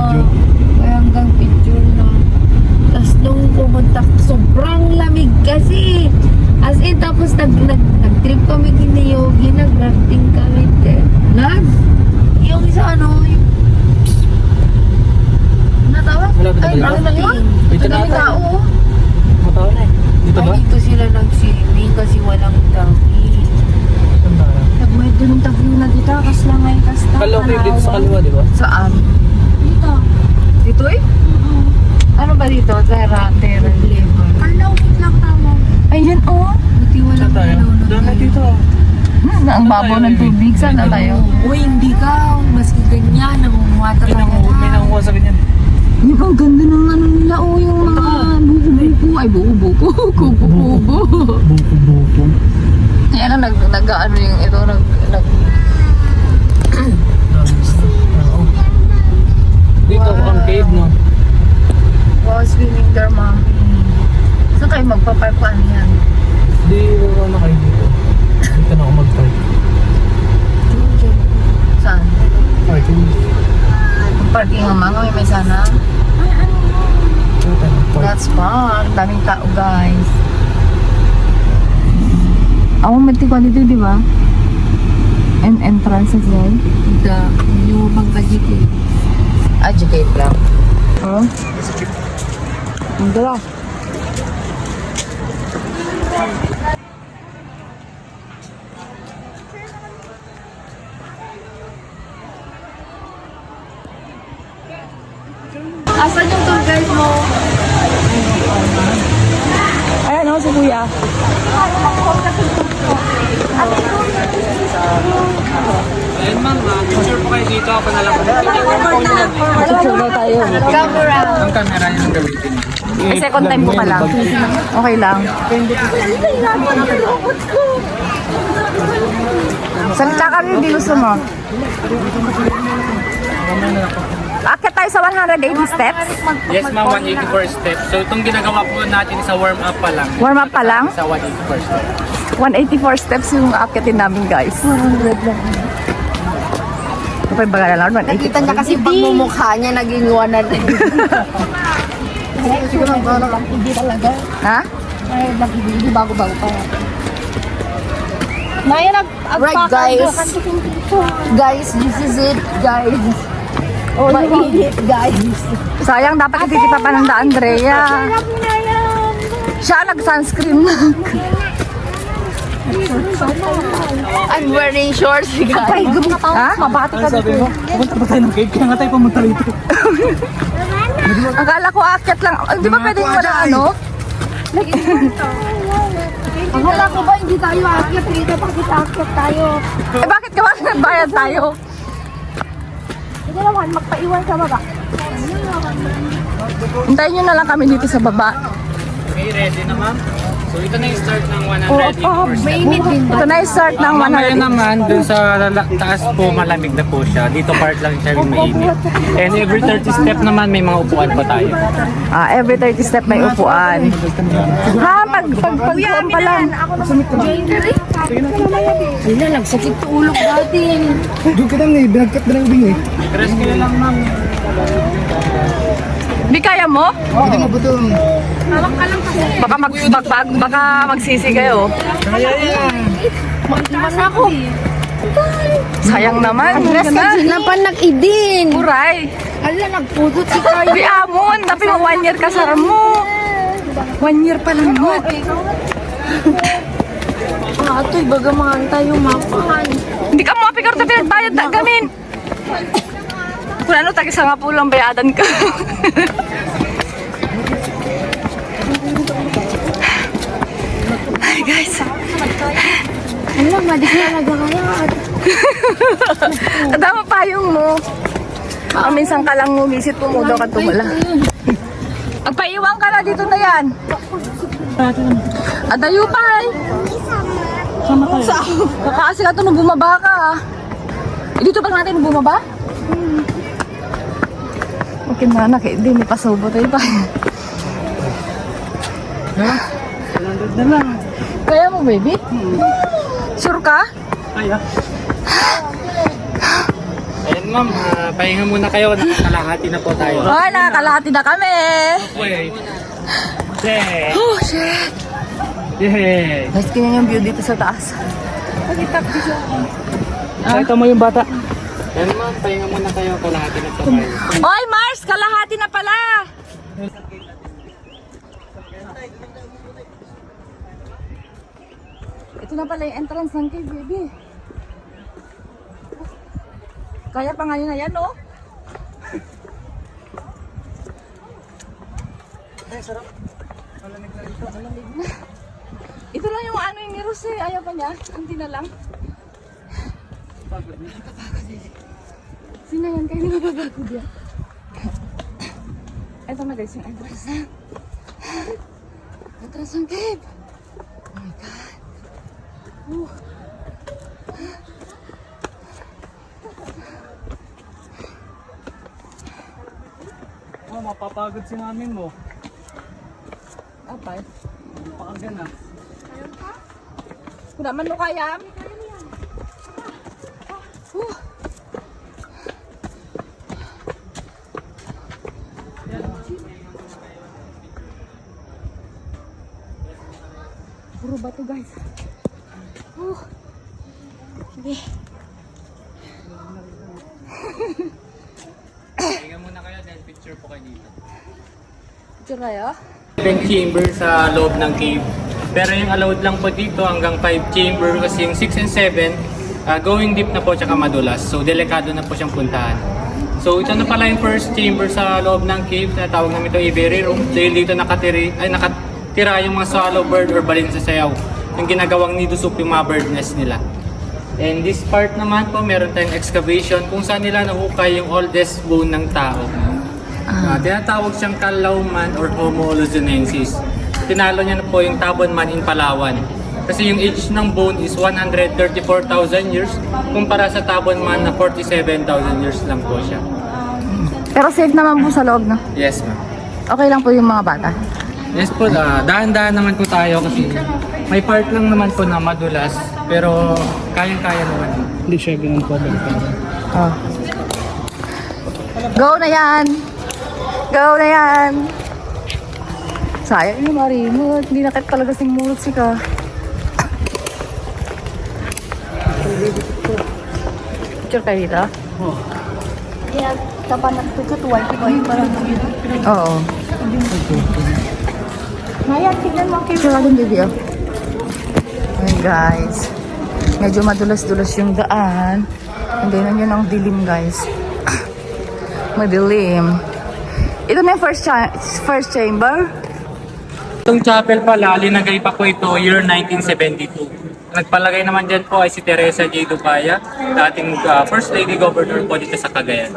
video. Kaya hanggang picture na. Tapos nung pumunta, sobrang lamig kasi. As in, tapos nag-trip kami kini Yogi, nag-rafting kami. Yung isa yung natawa? Malapit na Ay, ba ano na yun? Dito na Ang ata. tao. Matawa na eh. Dito ba? Ay, dito sila nag-swimming kasi walang dami. Saan ba? Nagmay doon ng tagyo na dito, kas lang ay kasta. Kalaw dito sa kaliwa, di ba? Saan? Dito. Dito eh? Ano ba dito? Terra Level. Kalaw, wait lang tawag. Ayun oh. Buti walang Saan tayo? ilaw na Dami tayo. dito. Ang babaw ng tubig. Saan na tayo? Uy, hindi ka. Maski ganyan, nangunguwata May nanguha sa ganyan. Yung ang ganda ng ano nila, yung mga buko-buko. Ay, buko-buko. Kubo-kubo. Buko-buko. Kaya lang, nag-ano yung ito, Dito ang cave, no? Wow, swimming there, mommy. Saan kayo magpaparkuan yan? Di, na kayo dito. Dito na ako mag-park. Saan? Parking. Parking naman, may sana. Dito tayo mag-park. That's fun. Daming tao, guys. Ako mati ko dito, di ba? And entrance as well. The new Magpajiki. Jikate lang. Oh? Ang dala. Asan yung tour guide mo? Ayan o, si Kuya. Ayun ma'am, picture po kayo dito. Ako na lang. Picture daw tayo. Camera. Ang camera yung gamitin. Second time ko pa lang. Okay lang. Salita ka rin, di gusto mo. Akit tayo sa 180 steps. Yes ma'am, 184 steps. So itong ginagawa po natin sa warm-up pa lang. Warm up pa lang. Sa 184 steps. 184 steps yung akitin namin, guys. 100 lang. Kapag baga na lang, 180. Nakita niya kasi pagmumukha niya naging 100. Hindi talaga. Ha? Ay, hindi bago-bago pa. Naya Right, guys. Guys, this is it, guys. Oh, mainit, guys. Sayang, dapat hindi pa pananda, Andrea. Siya nag-sunscreen. I'm wearing shorts, guys. Ha? Mabati ka Sabi mo, pumunta ba tayo ng cave? Kaya nga tayo pumunta rito. Akala ko akit lang. Di ba pwedeng wala ano? Akala ko ba hindi tayo aakyat dito? Bakit aakyat tayo? Eh bakit ka ba nagbayad tayo? Hindi naman, magpaiwan sa baba. Hintayin nyo na lang kami dito sa baba. Okay, ready na ma'am? So ito na yung start ng 184 steps. Mainit din ba? Ito na yung start ng Mamaya 100. naman, dun sa taas po, malamig na po siya. Dito part lang siya rin mainit. And every 30 step naman, may mga upuan pa tayo. Every 30 step may upuan. Ha? Pag pa lang. Hindi, nagsakit tulog dati. Doon ka lang eh, binagkat na lang ubing eh. Rescue lang ma'am. Di kaya mo? Hindi mo buto. Baka magsisi kayo. Kaya yan. Iwan ako. Sayang naman. Andres ka sinapan nag-idin. Buray. Ala, nagpudot si Kayo. Di amon. Tapi mo 1 year ka sa mo. 1 year pa lang mo. Ato'y bagamaan tayo mapahan. Hindi ka mo apikar sa pinagbayad na gamin. Kung ano, tag-isa nga po lang bayadan ka. Ay, guys. Ala, madis na nagkakayat. Adama payong mo. Minsan ka lang ngumisit po mo daw ka tumula. Agpaiwang ka na dito na yan. Adayo pa ay. Sama kayo. Kasi ka ito nung bumaba ka. Dito ba natin nung bumaba? Okay na anak, hindi may pasubo tayo pa. Na lang. Kaya mo baby? Sure ka? Ay, Ayan ma'am, pahinga muna kayo. Nakakalahati na po tayo. Ay, nakakalahati na kami. Wait. Yeah. Oh, shit. Yeah. Guys, ganyan yung view dito sa taas. Nakita mo yung bata. Yan ma'am, pahinga muna kayo. Kalahati na po tayo. Oy, Mars, kalahati na pala. Ito na pala yung entrance ng cave, baby. Kaya pa ngayon na yan, no? Ay, sarap. Malamig na rito. Malamig na. Ito lang yung ano yung ni Rose, eh. Ayaw pa niya. Hindi na lang. Pagod niya. Sino yan? Kaya hindi mababagod yan. Ito na guys, yung entrance na. Entrance ng cave. Oh my God. Oh, mapapagod si namin mo. Apay. Pakagana. Kung naman mo kaya. Puro bato guys. Sige. Pahinga muna kayo dahil picture po kayo dito. Picture kayo? 7 chamber sa loob ng cave. Pero yung allowed lang po dito hanggang 5 chamber kasi yung 6 and 7 going deep na po tsaka madulas. So delikado na po siyang puntahan. So ito na pala yung first chamber sa loob ng cave na tawag namin ito aviary room. Dahil dito nakatira yung mga swallow bird or balin sa sayaw. Yung ginagawang nido soup yung mga bird nest nila. And this part naman po meron tayong excavation kung saan nila nahukay yung oldest bone ng tao. Tinatawag siyang Calauman or Homo luzonensis. Tinalo niya na po yung Tabon Man in Palawan. Kasi yung age ng bone is 134,000 years kumpara sa Tabon Man na 47,000 years lang po siya. Pero safe naman po sa loob, no? Yes ma'am. Okay lang po yung mga bata. Yes po, dahan-dahan naman po tayo kasi may part lang naman po na madulas pero kayang-kaya naman. Hindi siya ganun problem. Oh. Go na yan! Go na yan! Sayang yung marimot. Hindi na kahit talaga simulot si ka. Picture kayo dito? Oh. Yeah, kapan nagtututuway ko yung parang oo. Ngayon, tignan mo. Picture din video. Ayan guys. Medyo madulas-dulas yung daan. Hindi na yun ang dilim guys. Madilim. Ito na yung first chamber. Itong chapel pala, linagay pa po ito year 1972. Nagpalagay naman dyan po ay si Teresa J. Dupaya, dating First Lady Governor po dito sa Cagayan.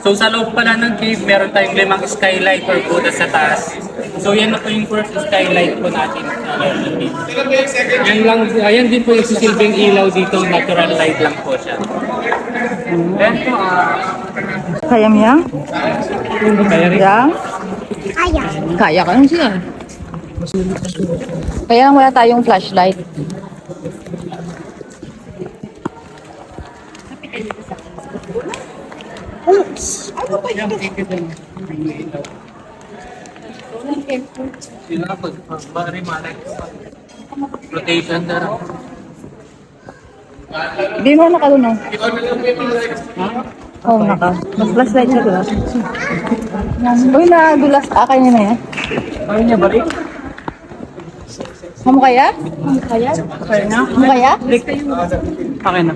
So sa loob pala ng cave, meron tayong 5 skylight or butas sa taas. So yan na po yung first skylight po natin sa loob ng cave. Ayan din po yung sisilbing ilaw dito, natural light lang po siya. Then po, Kaya mo yan? kaya rin. Kaya? Kaya ka lang siya. Kaya lang wala tayong flashlight. Sila po, marimalay. Rotation na rin. Hindi mo nakalunong. Oo, naka. Mag-flashlight siya doon. Uy, nadulas. Kaya na yan. Kaya niya balik? Mo kaya? Kaya na? Mo kaya? Kaya na.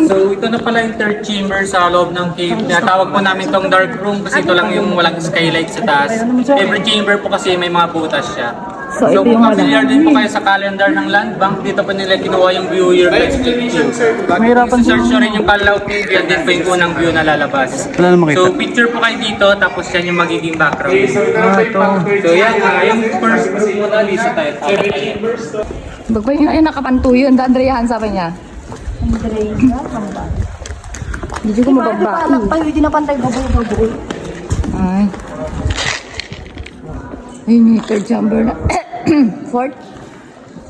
So ito na pala yung third chamber sa loob ng cave. Tinatawag po namin itong dark room kasi ito lang yung walang skylight sa taas. Every chamber po kasi may mga butas siya. So, ito kung yung familiar din po kayo sa calendar ng Land Bank, dito po nila kinuha yung view year perspective. Kung search nyo rin yung Calao Cave, yan din po yung unang view na lalabas. Wala na makita. So picture po kayo dito, tapos yan yung magiging background. So yan, yung first room muna, lisa tayo. Bagpay yung ay nakapantuyo. Ang Andreahan sabi niya. Hindi ko mababa. Hindi na pantay baboy. Ay. Ayun yung third chamber na. Fourth?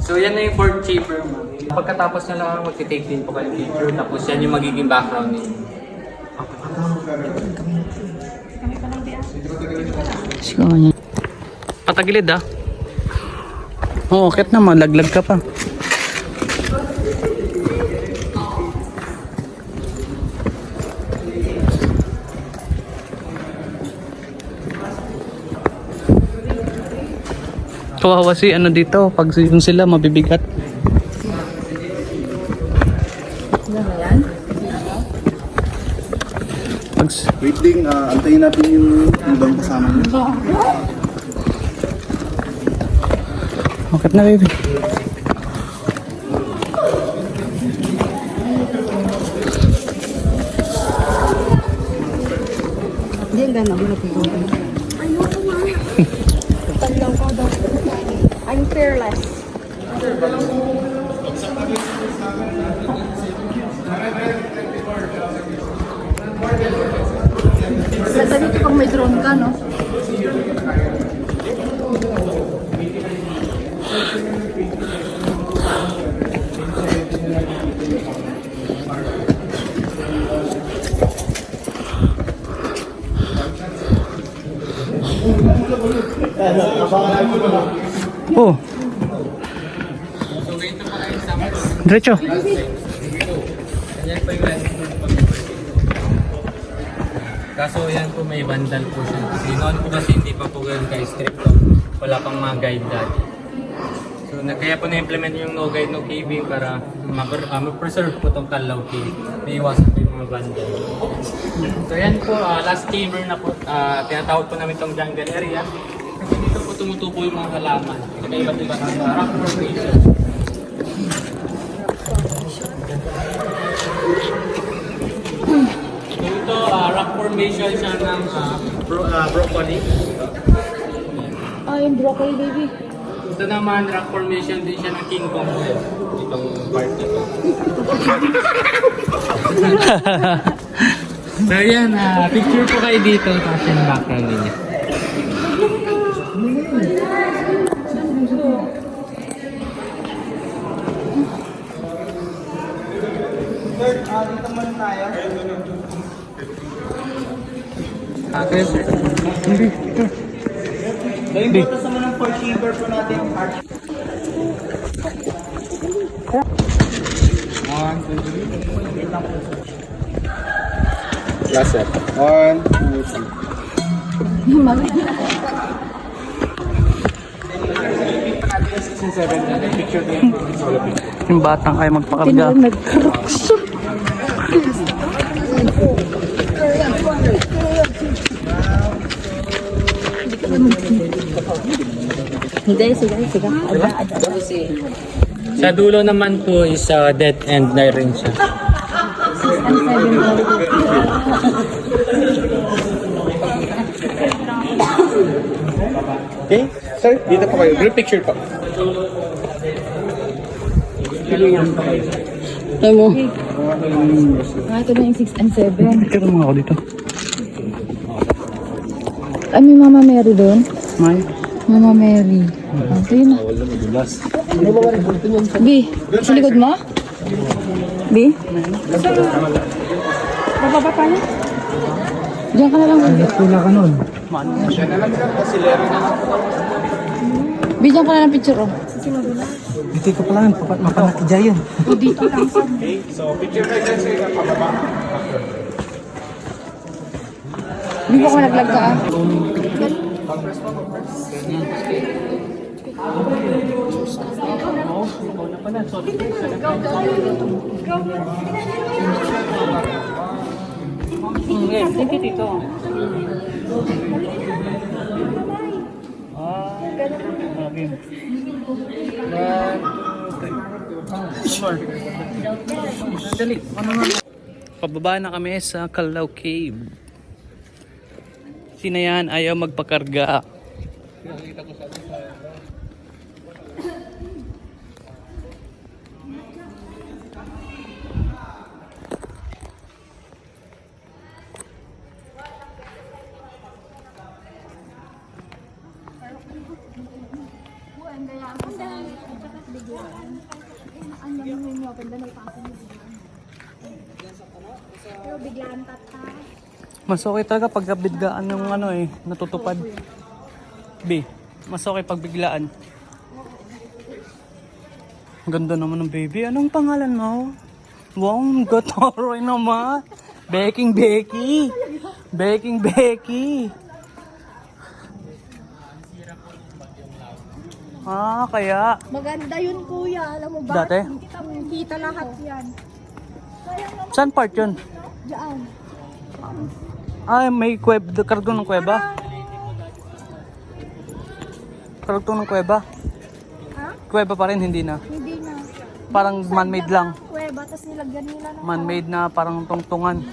So yan na yung fourth chamber, ma'am. Pagkatapos na lang magti-take din po kayo picture, tapos yan yung magiging background niyo. Sige nga niya. Patagilid ah. Oo, kahit naman, laglag ka pa. Kawawa si ano dito, pag yung sila mabibigat. Sila ba yan? Pag, Wait din, antayin natin yung ibang kasama niyo. bakit na baby? Hindi, ang gano'n. I'm fearless. Ganda dito pag may drone ka, no? Oh. Diretso. Yan po yung kaso yan po may vandal po siya. Kasi noon po kasi hindi pa po ganun ka-strict po. Wala pang mga guide dati. So kaya po na-implement yung no guide, no caving para ma-preserve po itong Kalaw Cave. May iwasan po yung mga vandal. So yan po, last chamber na po. Tinatawag po namin itong jungle area. Kasi dito po tumutubo yung mga halaman. Kaya iba't iba rock formation. So ito, rock formation siya ng broccoli. Ah, yung broccoli, baby. Ito naman, rock formation din siya ng King Kong. Itong part nito. So yan, picture po kayo dito. Tapos yung background ninyo. Okay, sir. Hindi. Last set. 1, 2, 3. Yung batang kaya magpakarga. Hindi, sige. Sa dulo naman po is dead end na rin siya. Okay? Sir, dito po kayo. Group picture po. Alam mo? Ito na yung 6 and 7. Picture mo ako dito. Ay, may Mama Mary doon. May. Mama Mary. Ito yun. B, sa likod mo? B? Bababa pa niya? Diyan ka na lang. Pula ka nun. B, diyan ka na lang picture, oh. Dito ka pala, mapanakidya yun. Dito lang sa... Hindi ko naglag ka, ah. Pababa na kami sa Kalaw Cave. Sino yan? Ayaw magpakarga. Pero biglaan tata. Mas okay talaga pag biglaan ng ano eh, natutupad. B, mas okay pag biglaan. Ang ganda naman ng baby. Anong pangalan mo? Wow, ang gatoroy naman. Beking Becky. Beking Becky. Ah, kaya. Maganda yun kuya. Alam mo ba? Dati? Kita lahat yan. Saan part yun? Diyan. Ay, may karugtong ng kuweba. Karugtong ng kuweba. Ha? Kuweba pa rin, hindi na. Hindi na. Parang man-made lang. Kuweba, tapos nilagyan nila ng Man-made na parang tungtungan.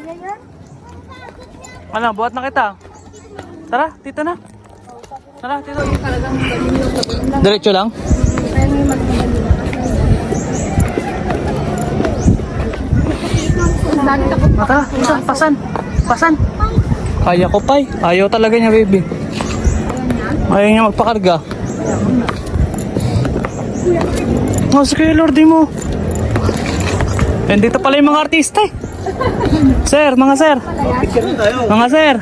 kaya yan. Ano, buhat na kita. Tara, dito na. Tara, dito. Diretso lang? Kaya may magmadali na kasi. Lagi takot pa. Tara, dito, pasan. Pasan. Kaya ko pa eh. Ayaw talaga niya, baby. Ayaw niya magpakarga. Oh, sige, Lordy mo. And dito pala yung mga artista eh. Sir, mga sir. Mga sir.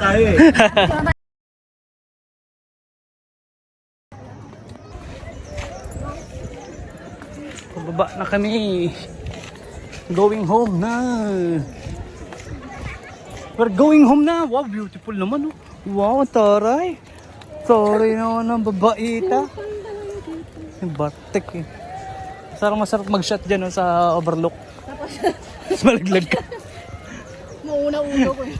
Pababa na kami. Going home na. We're going home na. Wow, beautiful naman oh. Wow, taray. Taray naman ang babaita. Yung batik eh. Masarap mag-shot dyan oh, sa overlook. Tapos malaglag ka. Mauna-uno ko eh.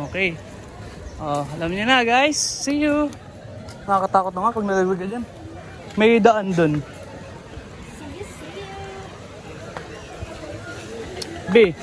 Okay. Alam niyo na guys. See you. Nakakatakot na nga pag nalaglag ka dyan. May daan dun. B,